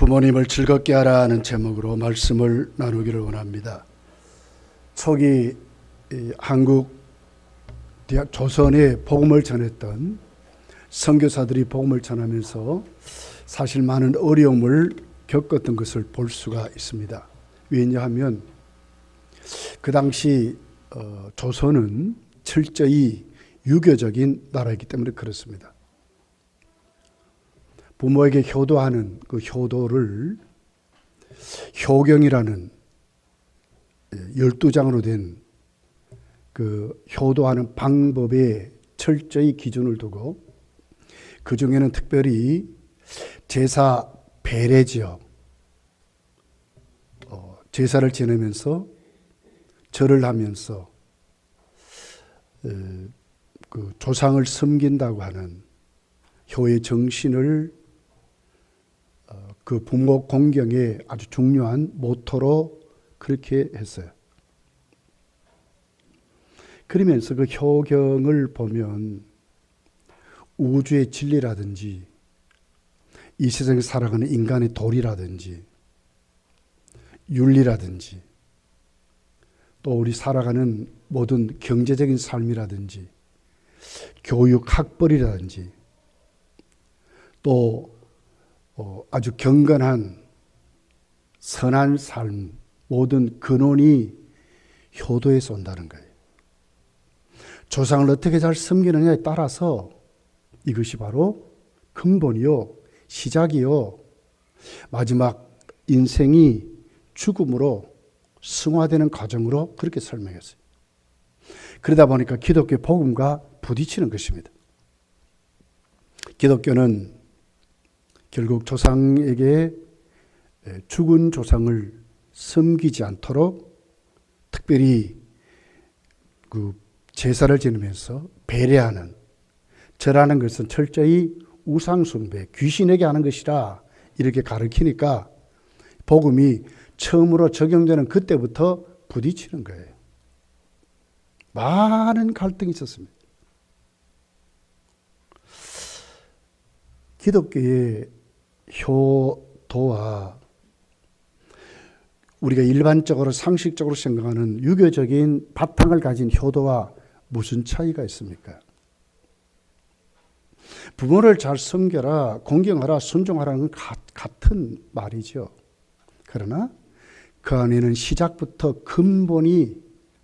부모님을 즐겁게 하라는 제목으로 말씀을 나누기를 원합니다. 초기 한국 대학 조선에 복음을 전했던 선교사들이 복음을 전하면서 사실 많은 어려움을 겪었던 것을 볼 수가 있습니다. 왜냐하면 그 당시 조선은 철저히 유교적인 나라이기 때문에 그렇습니다. 부모에게 효도하는 그 효도를 효경이라는 12장으로 된 그 효도하는 방법에 철저히 기준을 두고 그 중에는 특별히 제사 배례 지역, 제사를 지내면서 절을 하면서 그 조상을 섬긴다고 하는 효의 정신을 그 부모 공경의 아주 중요한 모토로 그렇게 했어요. 그러면서 그 효경을 보면 우주의 진리라든지 이 세상에 살아가는 인간의 도리라든지 윤리라든지 또 우리 살아가는 모든 경제적인 삶이라든지 교육 학벌이라든지 또 아주 경건한 선한 삶 모든 근원이 효도에서 온다는 거예요. 조상을 어떻게 잘 섬기느냐에 따라서 이것이 바로 근본이요, 시작이요, 마지막 인생이 죽음으로 승화되는 과정으로 그렇게 설명했어요. 그러다 보니까 기독교 복음과 부딪히는 것입니다. 기독교는 결국 조상에게 죽은 조상을 섬기지 않도록 특별히 그 제사를 지내면서 배례하는 절하는 것은 철저히 우상숭배, 귀신에게 하는 것이라 이렇게 가르치니까 복음이 처음으로 적용되는 그때부터 부딪히는 거예요. 많은 갈등이 있었습니다. 기독교의 효도와 우리가 일반적으로 상식적으로 생각하는 유교적인 바탕을 가진 효도와 무슨 차이가 있습니까? 부모를 잘 섬겨라, 공경하라, 순종하라는 건 같은 말이죠. 그러나 그 안에는 시작부터 근본이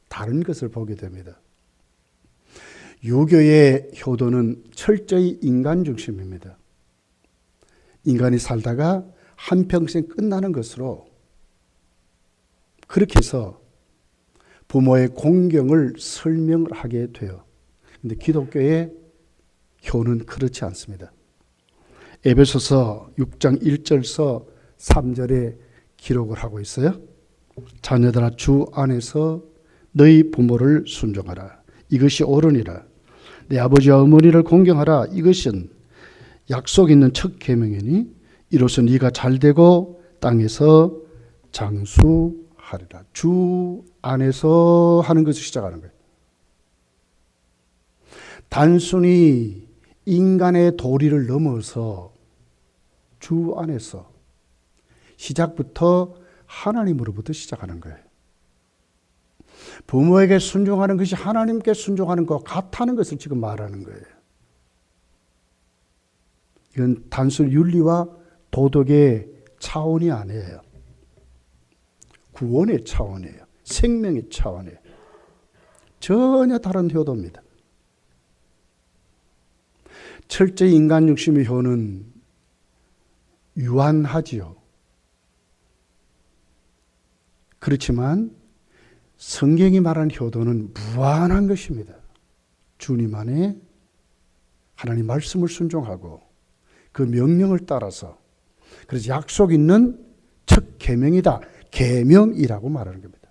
다른 것을 보게 됩니다. 유교의 효도는 철저히 인간 중심입니다. 인간이 살다가 한평생 끝나는 것으로 그렇게 해서 부모의 공경을 설명을 하게 돼요. 그런데 기독교의 효는 그렇지 않습니다. 에베소서 6장 1절서 3절에 기록을 하고 있어요. 자녀들아 주 안에서 너희 부모를 순종하라. 이것이 옳으니라. 내 아버지와 어머니를 공경하라. 이것은 약속 있는 첫 계명이니 이로써 네가 잘되고 땅에서 장수하리라. 주 안에서 하는 것을 시작하는 거예요. 단순히 인간의 도리를 넘어서 주 안에서 시작부터 하나님으로부터 시작하는 거예요. 부모에게 순종하는 것이 하나님께 순종하는 것 같다는 것을 지금 말하는 거예요. 이건 단순 윤리와 도덕의 차원이 아니에요. 구원의 차원이에요. 생명의 차원이에요. 전혀 다른 효도입니다. 철저히 인간 중심의 효는 유한하지요. 그렇지만 성경이 말하는 효도는 무한한 것입니다. 주님 안에 하나님 말씀을 순종하고 그 명령을 따라서 그래서 약속 있는 첫 계명이다. 계명이라고 말하는 겁니다.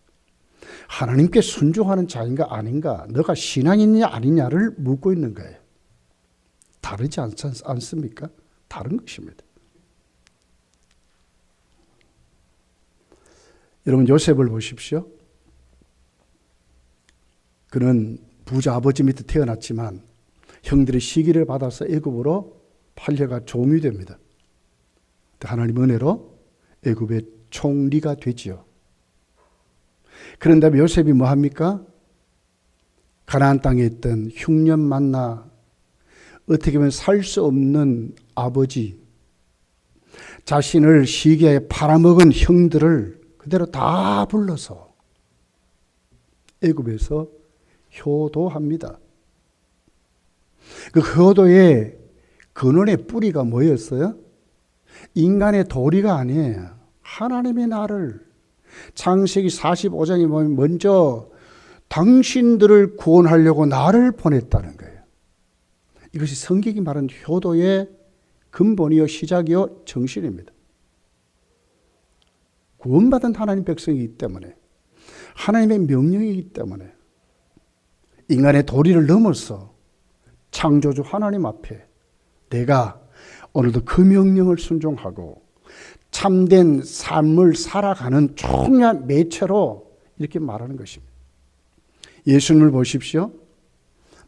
하나님께 순종하는 자인가 아닌가, 너가 신앙이 있느냐 아니냐를 묻고 있는 거예요. 다르지 않습니까? 다른 것입니다. 여러분 요셉을 보십시오. 그는 부자 아버지 밑에 태어났지만 형들의 시기를 받아서 애굽으로 팔려가 종이 됩니다. 하나님 은혜로 애굽의 총리가 되지요. 그런 다음에 요셉이 뭐 합니까? 가나안 땅에 있던 흉년 만나 어떻게 보면 살 수 없는 아버지, 자신을 시기에 팔아먹은 형들을 그대로 다 불러서 애굽에서 효도합니다. 그 효도의 근원의 뿌리가 뭐였어요? 인간의 도리가 아니에요. 하나님이 나를, 창세기 45장에 보면 먼저 당신들을 구원하려고 나를 보냈다는 거예요. 이것이 성경이 말하는 효도의 근본이요 시작이요 정신입니다. 구원받은 하나님 백성이기 때문에, 하나님의 명령이기 때문에 인간의 도리를 넘어서 창조주 하나님 앞에 내가 오늘도 그 명령을 순종하고 참된 삶을 살아가는 중요한 매체로 이렇게 말하는 것입니다. 예수님을 보십시오.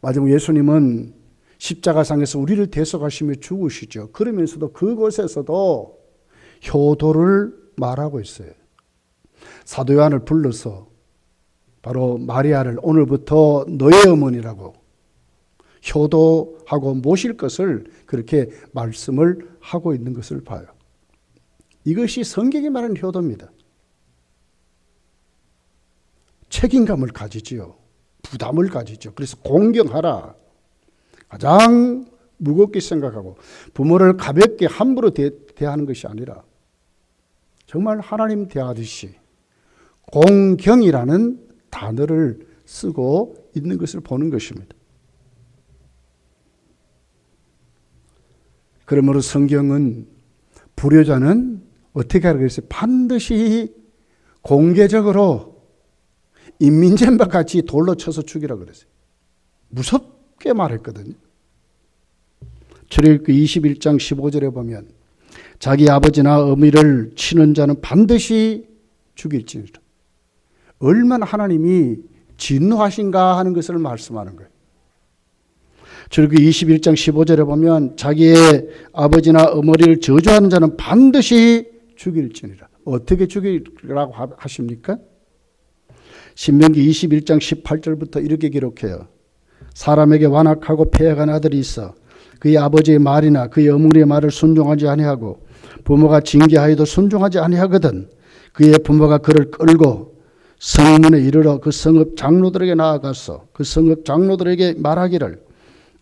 마지막 예수님은 십자가상에서 우리를 대속하시며 죽으시죠. 그러면서도 그곳에서도 효도를 말하고 있어요. 사도 요한을 불러서 바로 마리아를 오늘부터 너의 어머니라고 효도하고 모실 것을 그렇게 말씀을 하고 있는 것을 봐요. 이것이 성경이 말하는 효도입니다. 책임감을 가지지요. 부담을 가지죠. 그래서 공경하라. 가장 무겁게 생각하고 부모를 가볍게 함부로 대하는 것이 아니라 정말 하나님 대하듯이 공경이라는 단어를 쓰고 있는 것을 보는 것입니다. 그러므로 성경은 불효자는 어떻게 하라고 했어요? 반드시 공개적으로 인민재과 같이 돌로 쳐서 죽이라고 그랬어요. 무섭게 말했거든요. 출애굽기 21장 15절에 보면 자기 아버지나 어미를 치는 자는 반드시 죽일지니라. 얼마나 하나님이 진노하신가 하는 것을 말씀하는 거예요. 출애굽기 21장 15절에 보면 자기의 아버지나 어머니를 저주하는 자는 반드시 죽일지니라. 어떻게 죽이라고 하십니까? 신명기 21장 18절부터 이렇게 기록해요. 사람에게 완악하고 패역한 아들이 있어 그의 아버지의 말이나 그의 어머니의 말을 순종하지 아니하고 부모가 징계하여도 순종하지 아니하거든 그의 부모가 그를 끌고 성문에 이르러 그 성읍 장로들에게 나아가서 그 성읍 장로들에게 말하기를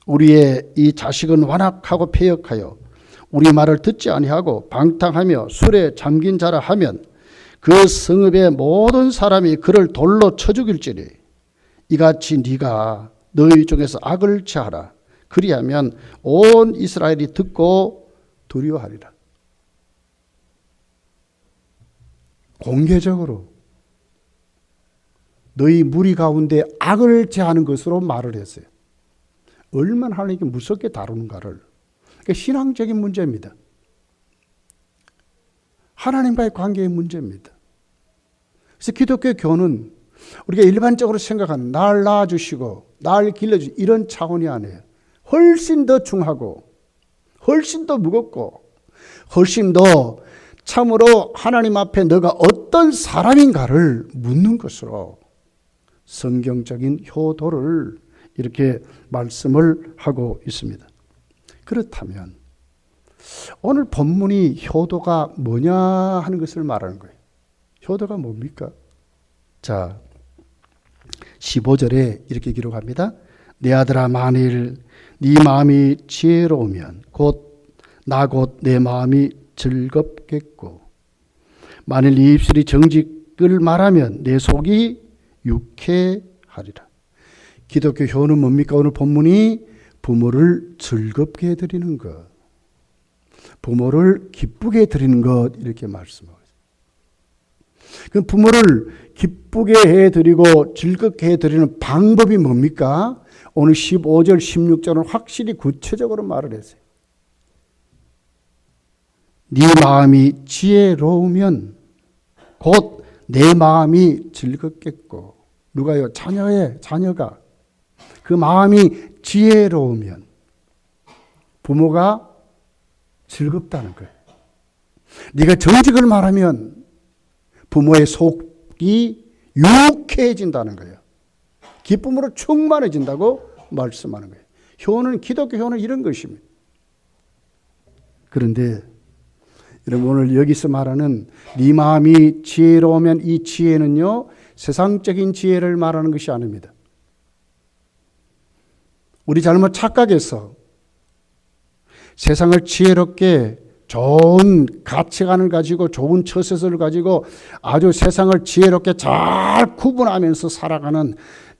우리의 이 자식은 완악하고 패역하여 우리 말을 듣지 아니하고 방탕하며 술에 잠긴 자라 하면 그 성읍의 모든 사람이 그를 돌로 쳐 죽일지니 이같이 네가 너희 중에서 악을 취하라. 그리하면 온 이스라엘이 듣고 두려워하리라. 공개적으로 너희 무리 가운데 악을 제하는 것으로 말을 했어요. 얼마나 하나님께 무섭게 다루는가를. 그러니까 신앙적인 문제입니다. 하나님과의 관계의 문제입니다. 그래서 기독교 교훈은 우리가 일반적으로 생각하는 날 낳아주시고 날 길러주시고 이런 차원이 아니에요. 훨씬 더 중하고 훨씬 더 무겁고 훨씬 더 참으로 하나님 앞에 너가 어떤 사람인가를 묻는 것으로 성경적인 효도를 이렇게 말씀을 하고 있습니다. 그렇다면 오늘 본문이 효도가 뭐냐 하는 것을 말하는 거예요. 효도가 뭡니까? 자, 15절에 이렇게 기록합니다. 내 아들아 만일 네 마음이 지혜로우면 곧 내 마음이 즐겁겠고 만일 네 입술이 정직을 말하면 내 속이 유쾌하리라. 기독교 효는 뭡니까? 오늘 본문이 부모를 즐겁게 해드리는 것, 부모를 기쁘게 해드리는 것 이렇게 말씀하고 있습니다. 그 부모를 기쁘게 해드리고 즐겁게 해드리는 방법이 뭡니까? 오늘 15절 16절은 확실히 구체적으로 말을 했어요. 네 마음이 지혜로우면 곧 내 마음이 즐겁겠고 누가요? 자녀가 그 마음이 지혜로우면 부모가 즐겁다는 거예요. 네가 정직을 말하면 부모의 속이 유쾌해진다는 거예요. 기쁨으로 충만해진다고 말씀하는 거예요. 효는, 기독교 효는 이런 것입니다. 그런데 여러분, 오늘 여기서 말하는 네 마음이 지혜로우면, 이 지혜는요 세상적인 지혜를 말하는 것이 아닙니다. 우리 잘못 착각해서 세상을 지혜롭게 좋은 가치관을 가지고 좋은 처세서를 가지고 아주 세상을 지혜롭게 잘 구분하면서 살아가는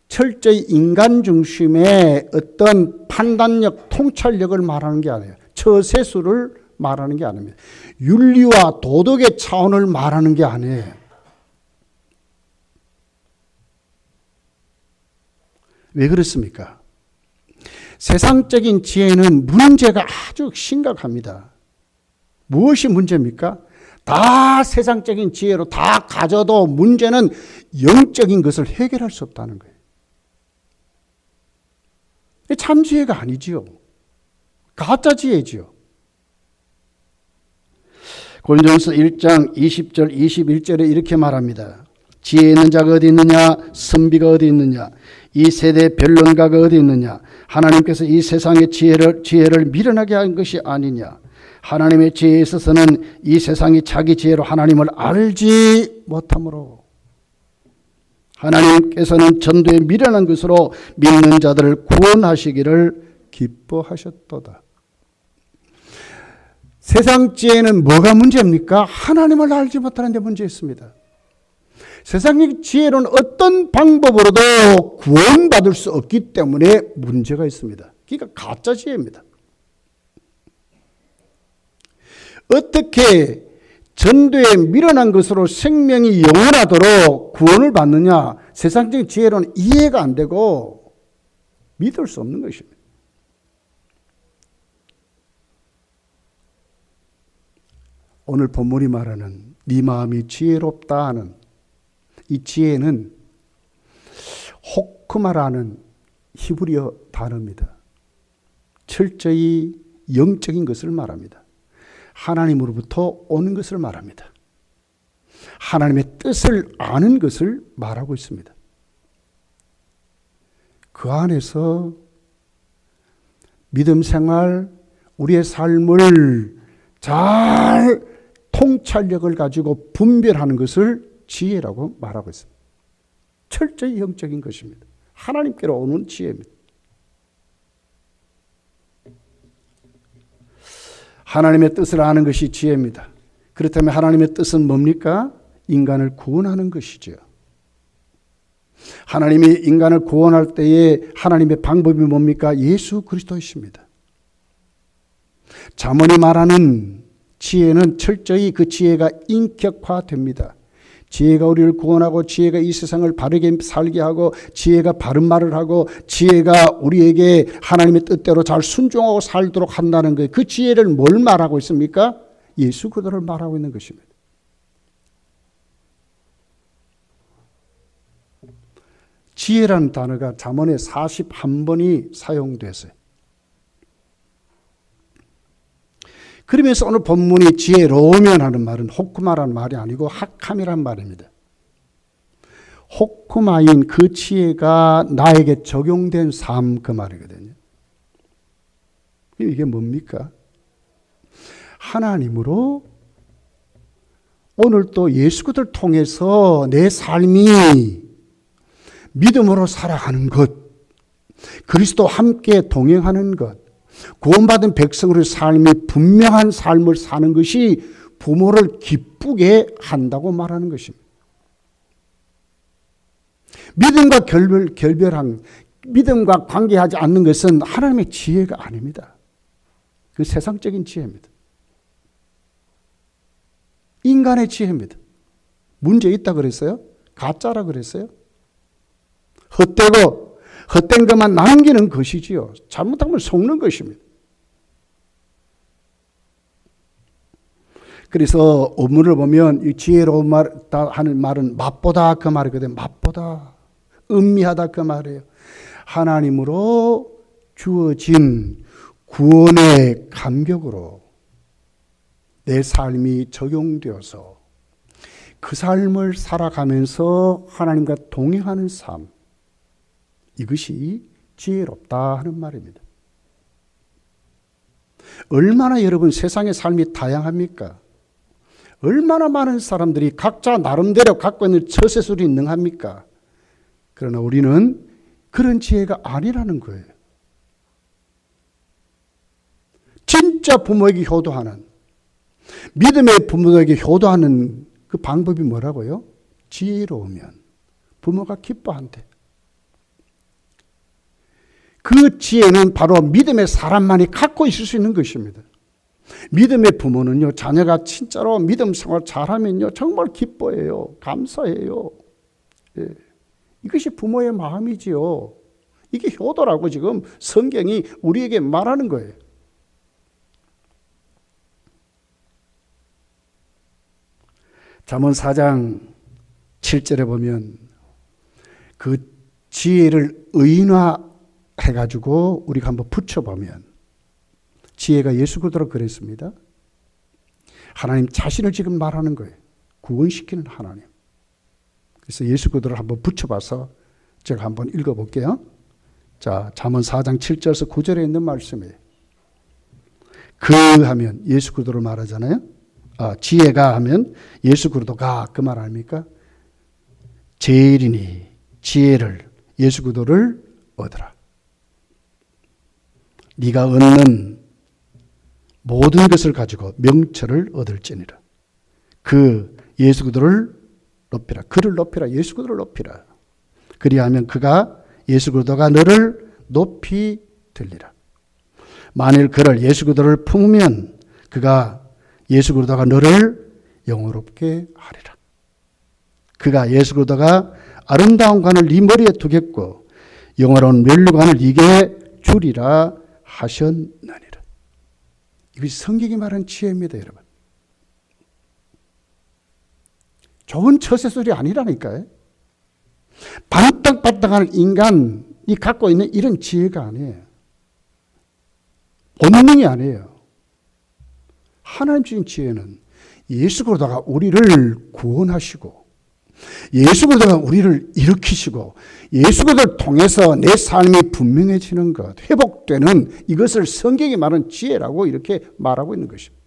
철저히 인간 중심의 어떤 판단력, 통찰력을 말하는 게 아니에요. 처세수를 말하는 게 아닙니다. 윤리와 도덕의 차원을 말하는 게 아니에요. 왜 그렇습니까? 세상적인 지혜는 문제가 아주 심각합니다. 무엇이 문제입니까? 다 세상적인 지혜로 다 가져도 문제는 영적인 것을 해결할 수 없다는 거예요. 참 지혜가 아니지요. 가짜 지혜지요. 고린도전서 1장 20절 21절에 이렇게 말합니다. 지혜 있는 자가 어디 있느냐? 선비가 어디 있느냐? 이 세대의 변론가가 어디 있느냐? 하나님께서 이 세상의 지혜를 미련하게 한 것이 아니냐? 하나님의 지혜에 있어서는 이 세상이 자기 지혜로 하나님을 알지 못하므로 하나님께서는 전도에 미련한 것으로 믿는 자들을 구원하시기를 기뻐하셨도다. 세상 지혜는 뭐가 문제입니까? 하나님을 알지 못하는 데 문제 있습니다. 세상의 지혜로는 어떤 방법으로도 구원받을 수 없기 때문에 문제가 있습니다. 그러니까 가짜 지혜입니다. 어떻게 전도에 미련한 것으로 생명이 영원하도록 구원을 받느냐? 세상적인 지혜로는 이해가 안 되고 믿을 수 없는 것입니다. 오늘 본문이 말하는 네 마음이 지혜롭다 하는 이 지혜는 호크마라는 히브리어 단어입니다. 철저히 영적인 것을 말합니다. 하나님으로부터 오는 것을 말합니다. 하나님의 뜻을 아는 것을 말하고 있습니다. 그 안에서 믿음 생활, 우리의 삶을 잘 통찰력을 가지고 분별하는 것을 지혜라고 말하고 있습니다. 철저히 영적인 것입니다. 하나님께로 오는 지혜입니다. 하나님의 뜻을 아는 것이 지혜입니다. 그렇다면 하나님의 뜻은 뭡니까? 인간을 구원하는 것이죠. 하나님이 인간을 구원할 때에 하나님의 방법이 뭡니까? 예수 그리스도이십니다. 잠언이 말하는 지혜는 철저히 그 지혜가 인격화됩니다. 지혜가 우리를 구원하고 지혜가 이 세상을 바르게 살게 하고 지혜가 바른 말을 하고 지혜가 우리에게 하나님의 뜻대로 잘 순종하고 살도록 한다는 거예요. 그 지혜를 뭘 말하고 있습니까? 예수 그리스도를 말하고 있는 것입니다. 지혜라는 단어가 잠언에 41번이 사용됐어요. 그러면서 오늘 본문이 지혜로우면 하는 말은 호크마라는 말이 아니고 하캄이란 말입니다. 호크마인 그 지혜가 나에게 적용된 삶, 그 말이거든요. 이게 뭡니까? 하나님으로 오늘 또 예수 그리스도를 통해서 내 삶이 믿음으로 살아가는 것, 그리스도와 함께 동행하는 것, 구원받은 백성으로의 삶이 분명한 삶을 사는 것이 부모를 기쁘게 한다고 말하는 것입니다. 믿음과 결별한, 믿음과 관계하지 않는 것은 하나님의 지혜가 아닙니다. 그 세상적인 지혜입니다. 인간의 지혜입니다. 문제 있다 그랬어요? 가짜라 그랬어요? 헛되고 헛된 것만 남기는 것이지요. 잘못하면 속는 것입니다. 그래서 어문을 보면 이 지혜로운 말다 하는 말은 맛보다 그 말이거든요. 맛보다 음미하다 그 말이에요. 하나님으로 주어진 구원의 감격으로 내 삶이 적용되어서 그 삶을 살아가면서 하나님과 동행하는 삶, 이것이 지혜롭다 하는 말입니다. 얼마나 여러분 세상의 삶이 다양합니까? 얼마나 많은 사람들이 각자 나름대로 갖고 있는 처세술이 능합니까? 그러나 우리는 그런 지혜가 아니라는 거예요. 진짜 부모에게 효도하는, 믿음의 부모에게 효도하는 그 방법이 뭐라고요? 지혜로우면 부모가 기뻐한대. 그 지혜는 바로 믿음의 사람만이 갖고 있을 수 있는 것입니다. 믿음의 부모는요, 자녀가 진짜로 믿음 생활 잘하면요, 정말 기뻐해요. 감사해요. 예. 이것이 부모의 마음이지요. 이게 효도라고 지금 성경이 우리에게 말하는 거예요. 잠언 4장 7절에 보면 그 지혜를 의인화해가지고 우리가 한번 붙여보면 지혜가 예수 그리스도로 그랬습니다. 하나님 자신을 지금 말하는 거예요. 구원시키는 하나님. 그래서 예수 그리스도를 한번 붙여봐서 제가 한번 읽어볼게요. 자, 잠언 4장 7절에서 9절에 있는 말씀이에요. 그 하면 예수 그리스도를 말하잖아요. 지혜가 하면 예수 그리스도가 그 말 아닙니까? 제일이니 지혜를 예수 그리스도를 얻으라. 네가 얻는 모든 것을 가지고 명철을 얻을지니라. 그 예수 그리스도를 높이라. 그를 높이라. 예수 그리스도를 높이라. 그리하면 그가 예수 그리스도가 너를 높이 들리라. 만일 그를 예수 그리스도를 품으면 그가 예수 그리스도가 너를 영화롭게 하리라. 그가 예수 그리스도가 아름다운 관을 네 머리에 두겠고 영화로운 면류관을 네게 주리라 하셨느니라. 이것이 성경이 말한 지혜입니다, 여러분. 좋은 처세술이 아니라니까요. 반딱반딱하는 인간이 갖고 있는 이런 지혜가 아니에요. 본능이 아니에요. 하나님 주신 지혜는 예수 그리스도가 우리를 구원하시고 예수 그리스도가 우리를 일으키시고 예수 그리스도를 통해서 내 삶이 분명해지는 것, 회복되는 이것을 성경이 말하는 지혜라고 이렇게 말하고 있는 것입니다.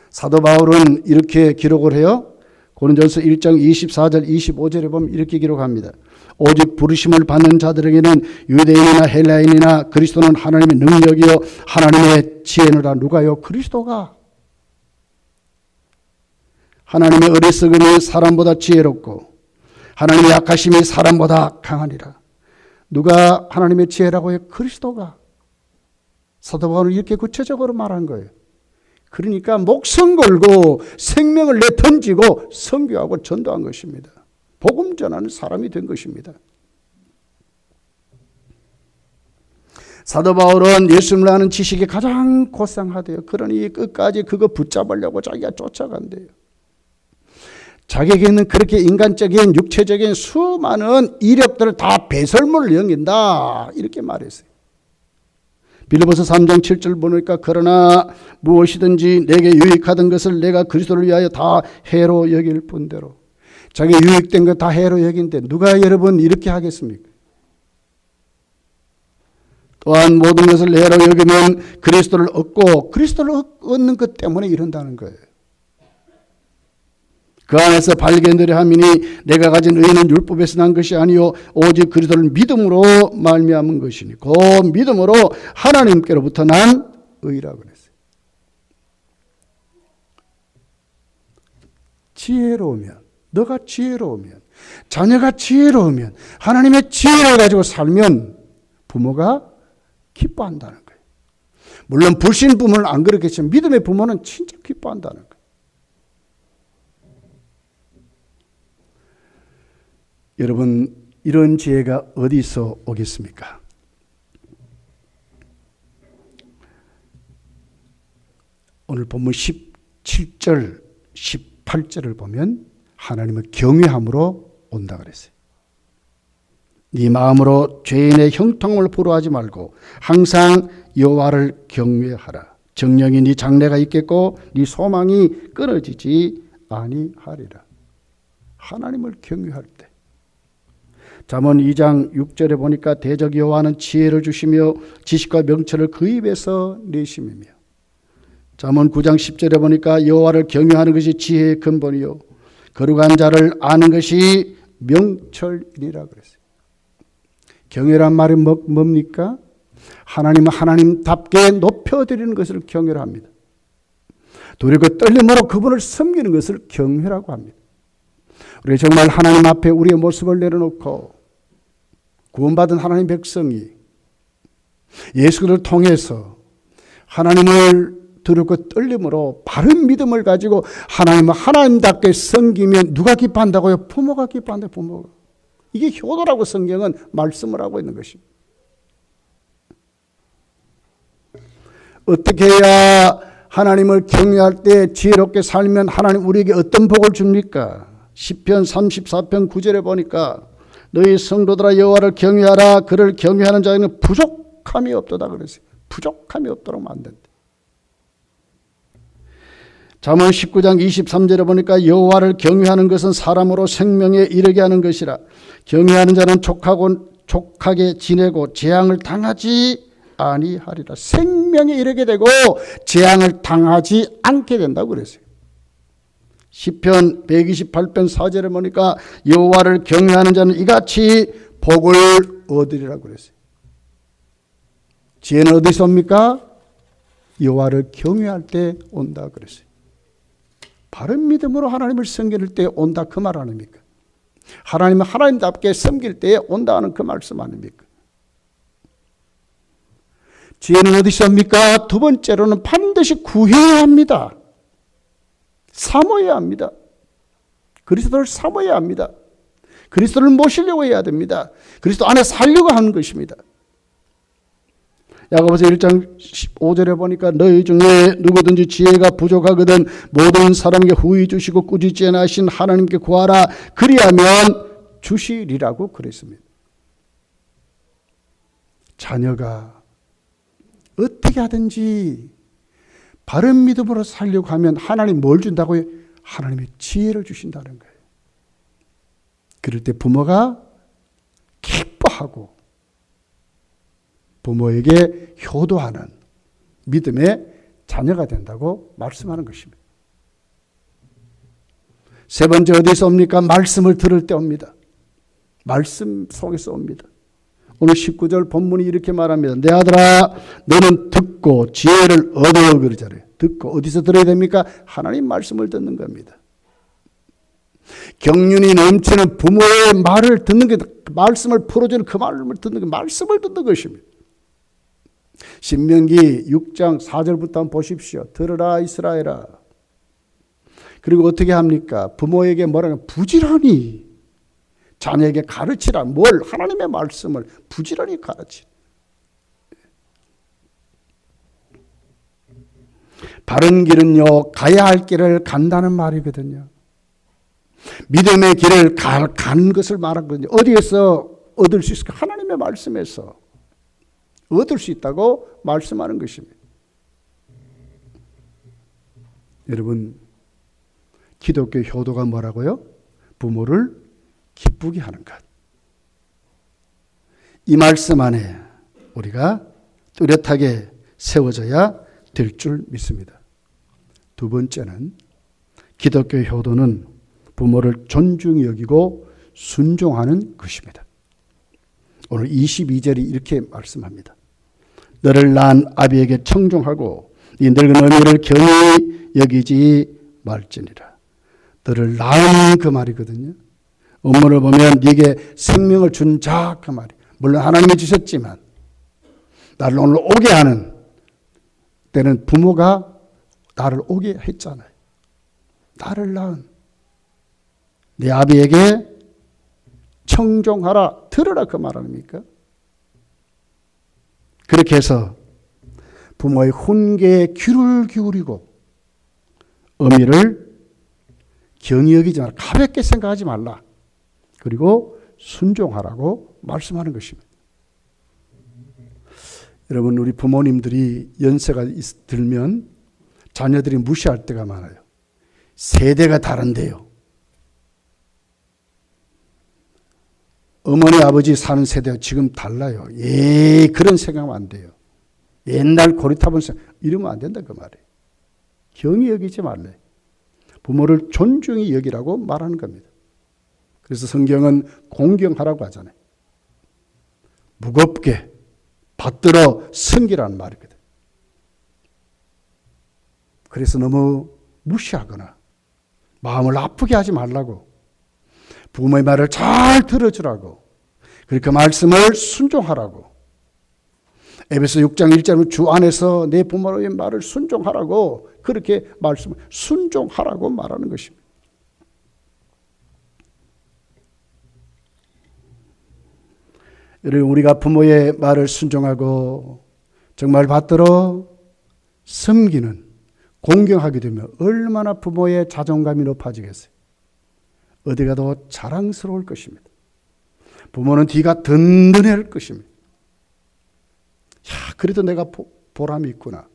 사도 바울은 이렇게 기록을 해요. 고린도전서 1장 24절 25절에 보면 이렇게 기록합니다. 오직 부르심을 받는 자들에게는 유대인이나 헬라인이나 그리스도는 하나님의 능력이요 하나님의 지혜노라. 누가요? 그리스도가. 하나님의 어리석음이 사람보다 지혜롭고 하나님의 약하심이 사람보다 강하니라. 누가 하나님의 지혜라고 해요? 그리스도가. 사도 바울은 이렇게 구체적으로 말한 거예요. 그러니까 목숨 걸고 생명을 내 던지고 선교하고 전도한 것입니다. 복음 전하는 사람이 된 것입니다. 사도 바울은 예수님을 아는 지식이 가장 고상하대요. 그러니 끝까지 그거 붙잡으려고 자기가 쫓아간대요. 자기에게는 그렇게 인간적인 육체적인 수많은 이력들을 다 배설물을 여긴다 이렇게 말했어요. 빌립보서 3장 7절 보니까 그러나 무엇이든지 내게 유익하던 것을 내가 그리스도를 위하여 다 해로 여길 뿐대로. 자기 유익된 거 다 해로 여긴데 누가 여러분 이렇게 하겠습니까? 또한 모든 것을 해로 여기면 그리스도를 얻고 그리스도를 얻는 것 때문에 이런다는 거예요. 그 안에서 발견되려 함이니 내가 가진 의는 율법에서 난 것이 아니요 오직 그리스도를 믿음으로 말미암은 것이니 그 믿음으로 하나님께로부터 난 의라고 그랬어요. 지혜로우면, 너가 지혜로우면, 자녀가 지혜로우면, 하나님의 지혜를 가지고 살면 부모가 기뻐한다는 거예요. 물론 불신 부모는 안 그렇겠지만 믿음의 부모는 진짜 기뻐한다는 거예요. 여러분, 이런 지혜가 어디서 오겠습니까? 오늘 본문 17절, 18절을 보면 하나님을 경외함으로 온다 그랬어요. 네 마음으로 죄인의 형통을 부러워하지 말고 항상 여호와를 경외하라. 정령이 네 장래가 있겠고 네 소망이 끊어지지 아니하리라. 하나님을 경외할 때. 잠언 2장 6절에 보니까 대적 여호와는 지혜를 주시며 지식과 명철을 그 입에서 내심이며, 잠언 9장 10절에 보니까 여호와를 경외하는 것이 지혜의 근본이요 거룩한 자를 아는 것이 명철이니라 그랬어요. 경외란 말이 뭡니까? 하나님은 하나님답게 높여드리는 것을 경외라 합니다. 두렵고 떨림으로 그분을 섬기는 것을 경외라고 합니다. 우리 정말 하나님 앞에 우리의 모습을 내려놓고 구원받은 하나님 백성이 예수 그리스도를 통해서 하나님을 두렵고 떨림으로 바른 믿음을 가지고 하나님을 하나님답게 섬기면 누가 기뻐한다고요? 부모가 기뻐한다. 부모가. 이게 효도라고 성경은 말씀을 하고 있는 것입니다. 어떻게 해야 하나님을 경외할 때 지혜롭게 살면 하나님 우리에게 어떤 복을 줍니까? 시편 34편 9절에 보니까 너희 성도들아 여호와를 경외하라. 그를 경외하는 자에는 부족함이 없도다 그랬어요. 부족함이 없도록 만든다. 잠언 19장 23절에 보니까 여호와를 경외하는 것은 사람으로 생명에 이르게 하는 것이라. 경외하는 자는 족하게 지내고 재앙을 당하지 아니하리라. 생명에 이르게 되고 재앙을 당하지 않게 된다고 그랬어요. 시편 128편 4절에 보니까 여호와를 경외하는 자는 이같이 복을 얻으리라고 그랬어요. 지혜는 어디서 옵니까? 여호와를 경외할 때 온다 그랬어요. 바른 믿음으로 하나님을 섬길 때 온다 그 말 아닙니까? 하나님을 하나님답게 섬길 때에 온다 하는 그 말씀 아닙니까? 지혜는 어디서 옵니까? 두 번째로는 반드시 구해야 합니다. 사모해야 합니다. 그리스도를 사모해야 합니다. 그리스도를 모시려고 해야 됩니다. 그리스도 안에 살려고 하는 것입니다. 야고보서 1장 15절에 보니까 너희 중에 누구든지 지혜가 부족하거든 모든 사람에게 후히 주시고 꾸짖지 않으신 하나님께 구하라. 그리하면 주시리라고 그랬습니다. 자녀가 어떻게 하든지 바른 믿음으로 살려고 하면 하나님 뭘 준다고요? 하나님의 지혜를 주신다는 거예요. 그럴 때 부모가 기뻐하고 부모에게 효도하는 믿음의 자녀가 된다고 말씀하는 것입니다. 세 번째 어디서 옵니까? 말씀을 들을 때 옵니다. 말씀 속에서 옵니다. 오늘 19절 본문이 이렇게 말합니다. 내 아들아 너는 듣고 지혜를 얻어 그러잖아요. 듣고 어디서 들어야 됩니까? 하나님 말씀을 듣는 겁니다. 경륜이 넘치는 부모의 말을 듣는 게 말씀을 풀어주는 그 말을 듣는 게 말씀을 듣는 것입니다. 신명기 6장 4절부터 한번 보십시오. 들으라 이스라엘아. 그리고 어떻게 합니까? 부모에게 뭐라냐? 부지런히 자녀에게 가르치라. 뭘? 하나님의 말씀을 부지런히 가르치. 바른 길은요 가야 할 길을 간다는 말이거든요. 믿음의 길을 간 것을 말하거든요. 어디에서 얻을 수 있을까? 하나님의 말씀에서 얻을 수 있다고 말씀하는 것입니다. 여러분, 기독교 효도가 뭐라고요? 부모를 기쁘게 하는 것. 이 말씀 안에 우리가 뚜렷하게 세워져야 될 줄 믿습니다. 두 번째는 기독교 효도는 부모를 존중히 여기고 순종하는 것입니다. 오늘 22절이 이렇게 말씀합니다. 너를 낳은 아비에게 청종하고 이 늙은 어미를 경히 여기지 말지니라. 너를 낳은 그 말이거든요. 원문을 보면 네게 생명을 준 자 그 말이. 물론 하나님이 주셨지만 나를 오늘 오게 하는 때는 부모가 나를 오게 했잖아요. 나를 낳은 네 아비에게 청종하라. 들으라 그 말 아닙니까? 그렇게 해서 부모의 훈계에 귀를 기울이고 어미를 경히 여기지 말라. 가볍게 생각하지 말라. 그리고 순종하라고 말씀하는 것입니다. 여러분, 우리 부모님들이 연세가 들면 자녀들이 무시할 때가 많아요. 세대가 다른데요. 어머니 아버지 사는 세대가 지금 달라요. 그런 생각하면 안 돼요. 옛날 고리타분 생각 이러면 안 된다 그 말이에요. 경히 여기지 말래. 부모를 존중히 여기라고 말하는 겁니다. 그래서 성경은 공경하라고 하잖아요. 무겁게 받들어 섬기라는 말이거든. 그래서 너무 무시하거나 마음을 아프게 하지 말라고, 부모의 말을 잘 들어주라고, 그렇게 말씀을 순종하라고. 에베소 6장 1절은 주 안에서 내 부모의 말을 순종하라고, 그렇게 말씀을 순종하라고 말하는 것입니다. 여러분, 우리가 부모의 말을 순종하고 정말 받들어 섬기는, 공경하게 되면 얼마나 부모의 자존감이 높아지겠어요. 어디 가도 자랑스러울 것입니다. 부모는 뒤가 든든할 것입니다. 그래도 내가 보람이 있구나.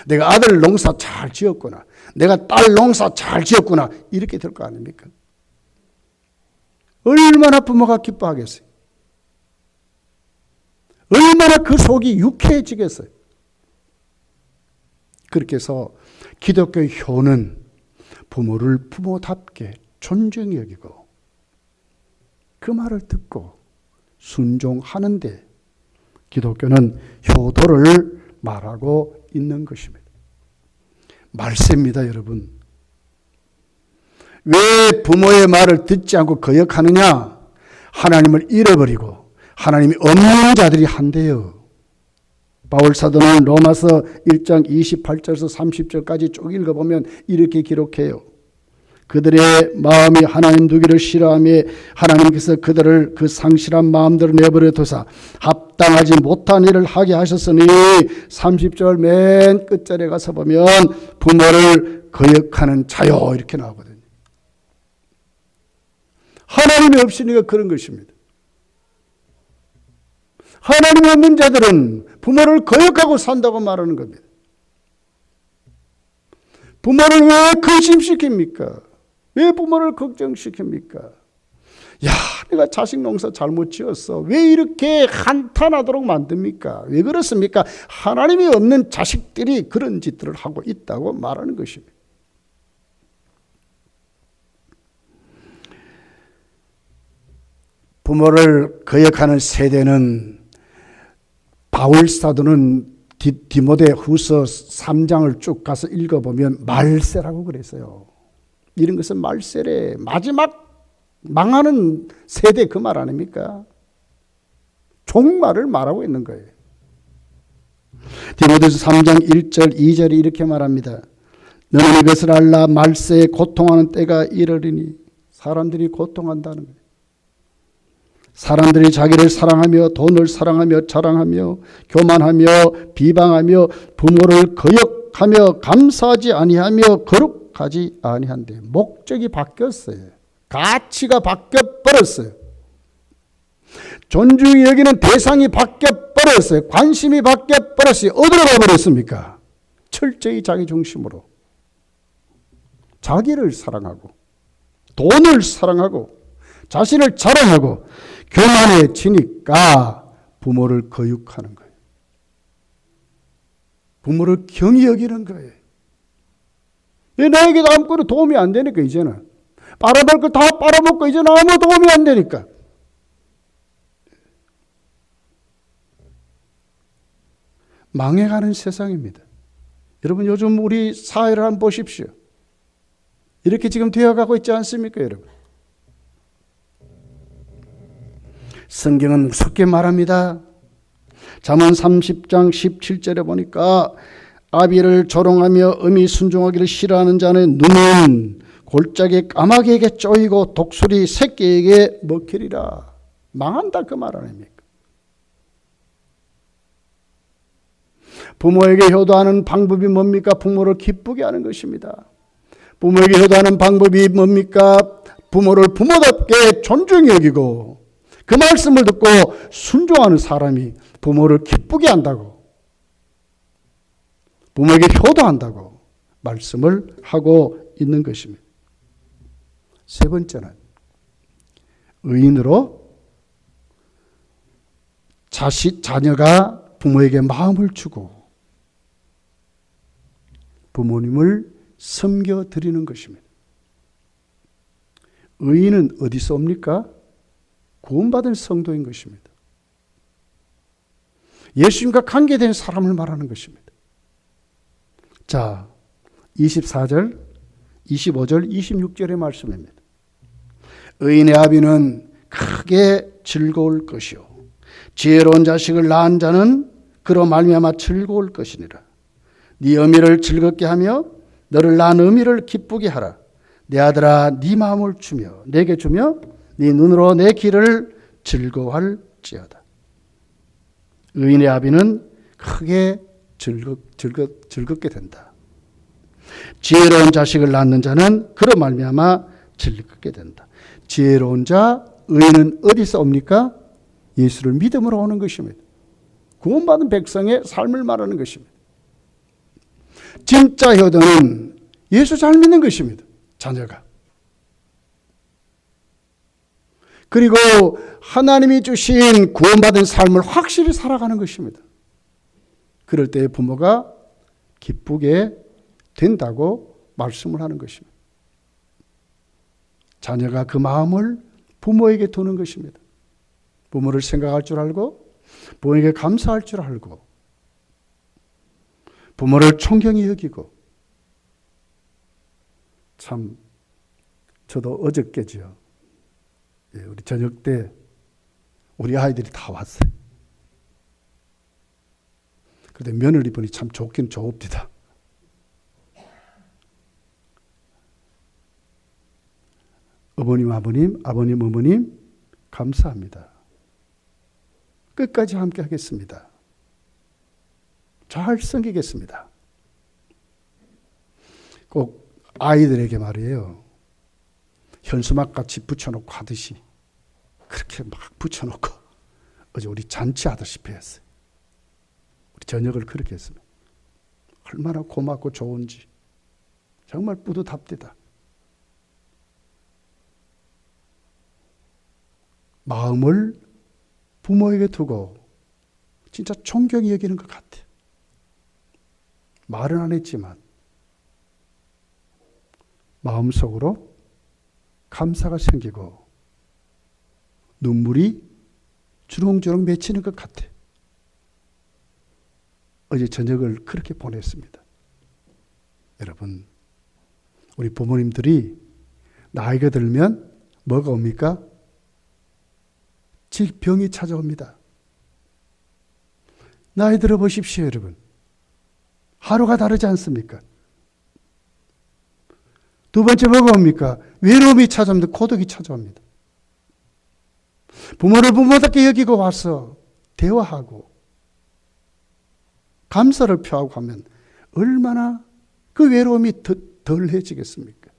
내가 아들 농사 잘 지었구나. 내가 딸 농사 잘 지었구나. 이렇게 될 거 아닙니까? 얼마나 부모가 기뻐하겠어요. 얼마나 그 속이 유쾌해지겠어요. 그렇게 해서 기독교의 효는 부모를 부모답게 존중히 여기고 그 말을 듣고 순종하는데 기독교는 효도를 말하고 있는 것입니다. 말세입니다, 여러분. 왜 부모의 말을 듣지 않고 거역하느냐? 하나님을 잃어버리고 하나님이 없는 자들이 한대요. 바울 사도는 로마서 1장 28절에서 30절까지 쭉 읽어보면 이렇게 기록해요. 그들의 마음이 하나님 두기를 싫어하며 하나님께서 그들을 그 상실한 마음대로 내버려 두사 합당하지 못한 일을 하게 하셨으니 30절 맨 끝절에 가서 보면 부모를 거역하는 자요 이렇게 나오거든요. 하나님이 없으니까 그런 것입니다. 하나님이 없는 자들은 부모를 거역하고 산다고 말하는 겁니다. 부모를 왜 근심시킵니까? 왜 부모를 걱정시킵니까? 야, 내가 자식 농사 잘못 지었어. 왜 이렇게 한탄하도록 만듭니까? 왜 그렇습니까? 하나님이 없는 자식들이 그런 짓들을 하고 있다고 말하는 것입니다. 부모를 거역하는 세대는 바울 사도는 디모데 후서 3장을 쭉 가서 읽어보면 말세라고 그랬어요. 이런 것은 말세래. 마지막 망하는 세대 그 말 아닙니까? 종말을 말하고 있는 거예요. 디모데서 3장 1절 2절이 이렇게 말합니다. 너는 이것을 알라. 말세에 고통하는 때가 이르리니. 사람들이 고통한다는 거예요. 사람들이 자기를 사랑하며 돈을 사랑하며 자랑하며 교만하며 비방하며 부모를 거역하며 감사하지 아니하며 거룩하지 아니한데 목적이 바뀌었어요. 가치가 바뀌어버렸어요. 존중이 여기는 대상이 바뀌어버렸어요. 관심이 바뀌어버렸어요. 어디로 가버렸습니까? 철저히 자기 중심으로 자기를 사랑하고 돈을 사랑하고 자신을 자랑하고 교만해지니까 부모를 거역하는 거예요. 부모를 경히 여기는 거예요. 나에게도 아무것도 도움이 안 되니까 이제는. 빨아먹을 거 다 빨아먹고 이제는 아무 도움이 안 되니까. 망해가는 세상입니다. 여러분 요즘 우리 사회를 한번 보십시오. 이렇게 지금 되어가고 있지 않습니까, 여러분? 성경은 무섭게 말합니다. 잠언 30장 17절에 보니까 아비를 조롱하며 음이 순종하기를 싫어하는 자는 눈은 골짜기 까마귀에게 쪼이고 독수리 새끼에게 먹히리라. 망한다 그 말 아닙니까? 부모에게 효도하는 방법이 뭡니까? 부모를 기쁘게 하는 것입니다. 부모에게 효도하는 방법이 뭡니까? 부모를 부모답게 존중히 여기고 그 말씀을 듣고 순종하는 사람이 부모를 기쁘게 한다고, 부모에게 효도한다고 말씀을 하고 있는 것입니다. 세 번째는 의인으로 자녀가 부모에게 마음을 주고 부모님을 섬겨드리는 것입니다. 의인은 어디서 옵니까? 구원받은 성도인 것입니다. 예수님과 관계된 사람을 말하는 것입니다. 자, 24절, 25절, 26절의 말씀입니다. 의인의 아비는 크게 즐거울 것이요 지혜로운 자식을 낳은 자는 그로 말미암아 즐거울 것이니라. 네 어미를 즐겁게 하며 너를 낳은 어미를 기쁘게 하라. 내 아들아 네 마음을 주며 내게 주며 네 눈으로 내 길을 즐거워할지어다. 의인의 아비는 크게 즐겁게 된다. 지혜로운 자식을 낳는 자는 그로 말미암아 즐겁게 된다. 지혜로운 자, 의인은 어디서 옵니까? 예수를 믿음으로 오는 것입니다. 구원받은 백성의 삶을 말하는 것입니다. 진짜 효도는 예수 잘 믿는 것입니다. 자녀가. 그리고 하나님이 주신 구원받은 삶을 확실히 살아가는 것입니다. 그럴 때 부모가 기쁘게 된다고 말씀을 하는 것입니다. 자녀가 그 마음을 부모에게 두는 것입니다. 부모를 생각할 줄 알고 부모에게 감사할 줄 알고 부모를 존경히 여기고. 참 저도 어저께죠. 우리 저녁 때 우리 아이들이 다 왔어요. 그런데 며느리 분이 참 좋긴 좋읍니다. 어머님, 아버님, 어머님 감사합니다. 끝까지 함께 하겠습니다. 잘 섬기겠습니다. 꼭 아이들에게 말이에요. 현수막같이 붙여놓고 하듯이 그렇게 막 붙여놓고 어제 우리 잔치하다시피 했어요. 우리 저녁을 그렇게 했습니다. 얼마나 고맙고 좋은지 정말 뿌듯합니다. 마음을 부모에게 두고 진짜 존경히 여기는 것 같아요. 말은 안 했지만 마음속으로 감사가 생기고 눈물이 주렁주렁 맺히는 것 같아요. 어제 저녁을 그렇게 보냈습니다. 여러분, 우리 부모님들이 나이가 들면 뭐가 옵니까? 질병이 찾아옵니다. 나이 들어 보십시오, 여러분. 하루가 다르지 않습니까? 두 번째 뭐가 옵니까? 외로움이 찾아옵니다. 고독이 찾아옵니다. 부모를 부모답게 여기고 와서 대화하고 감사를 표하고 하면 얼마나 그 외로움이 덜해지겠습니까?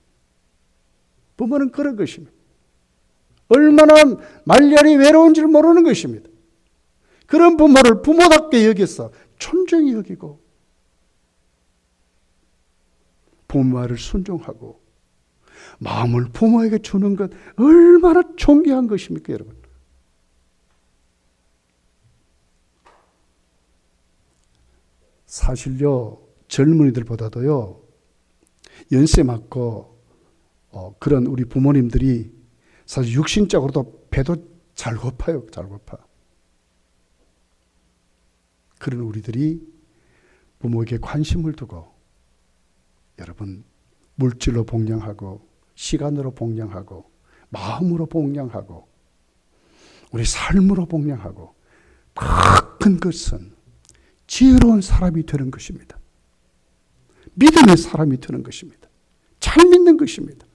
부모는 그런 것입니다. 얼마나 말년이 외로운 줄 모르는 것입니다. 그런 부모를 부모답게 여겨서 존중히 여기고 부모 말을 순종하고 마음을 부모에게 주는 것 얼마나 존귀한 것입니까, 여러분? 사실요, 젊은이들보다도요, 연세 많고 그런 우리 부모님들이 사실 육신적으로도 배도 잘 고파요. 잘 고파. 그런 우리들이 부모에게 관심을 두고 여러분 물질로 복양하고 시간으로 복양하고 마음으로 복양하고 우리 삶으로 복양하고 큰 것은 지혜로운 사람이 되는 것입니다. 믿음의 사람이 되는 것입니다. 잘 믿는 것입니다.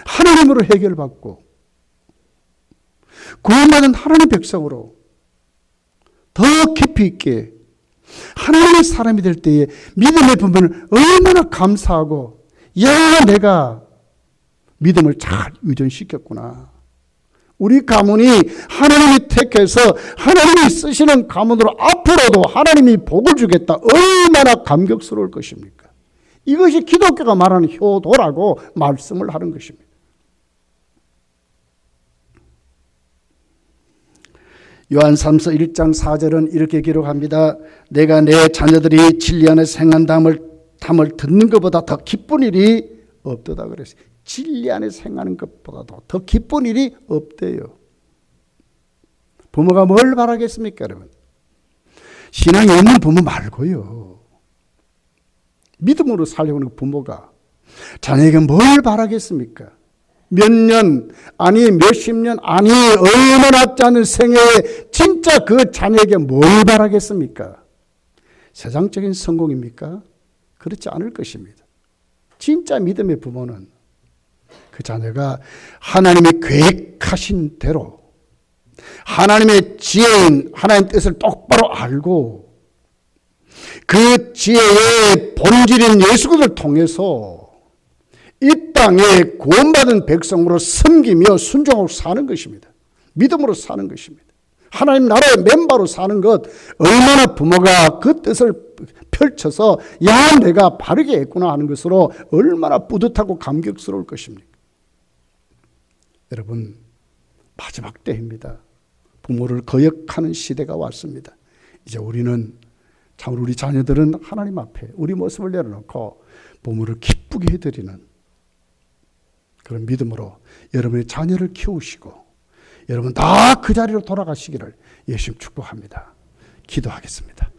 하나님으로 해결받고 구원받은 하나님의 백성으로 더 깊이 있게 하나님의 사람이 될 때에 믿음의 부분을 얼마나 감사하고 야 내가 믿음을 잘 유전시켰구나. 우리 가문이 하나님이 택해서 하나님이 쓰시는 가문으로 앞으로도 하나님이 복을 주겠다. 얼마나 감격스러울 것입니까? 이것이 기독교가 말하는 효도라고 말씀을 하는 것입니다. 요한 3서 1장 4절은 이렇게 기록합니다. 내가 내 자녀들이 진리 안에 생한담을 듣는 것보다 더 기쁜 일이 없도다 그랬어요. 진리 안에 생하는 것보다도 더 기쁜 일이 없대요. 부모가 뭘 바라겠습니까, 여러분? 신앙이 없는 부모 말고요. 믿음으로 살려고 하는 부모가 자녀에게 뭘 바라겠습니까? 몇 년, 아니 몇십 년, 아니 얼마 남지 않은 생애에 진짜 그 자녀에게 뭘 바라겠습니까? 세상적인 성공입니까? 그렇지 않을 것입니다. 진짜 믿음의 부모는 그 자녀가 하나님이 계획하신 대로 하나님의 지혜인 하나님의 뜻을 똑바로 알고 그 지혜의 본질인 예수 그리스도를 통해서 이 땅에 구원받은 백성으로 섬기며 순종하고 사는 것입니다. 믿음으로 사는 것입니다. 하나님 나라의 멤버로 사는 것, 얼마나 부모가 그 뜻을 펼쳐서 야 내가 바르게 했구나 하는 것으로 얼마나 뿌듯하고 감격스러울 것입니까? 여러분, 마지막 때입니다. 부모를 거역하는 시대가 왔습니다. 이제 우리는 참 우리 자녀들은 하나님 앞에 우리 모습을 내려놓고 부모를 기쁘게 해드리는 그런 믿음으로 여러분의 자녀를 키우시고 여러분 다 그 자리로 돌아가시기를 예수님 축복합니다. 기도하겠습니다.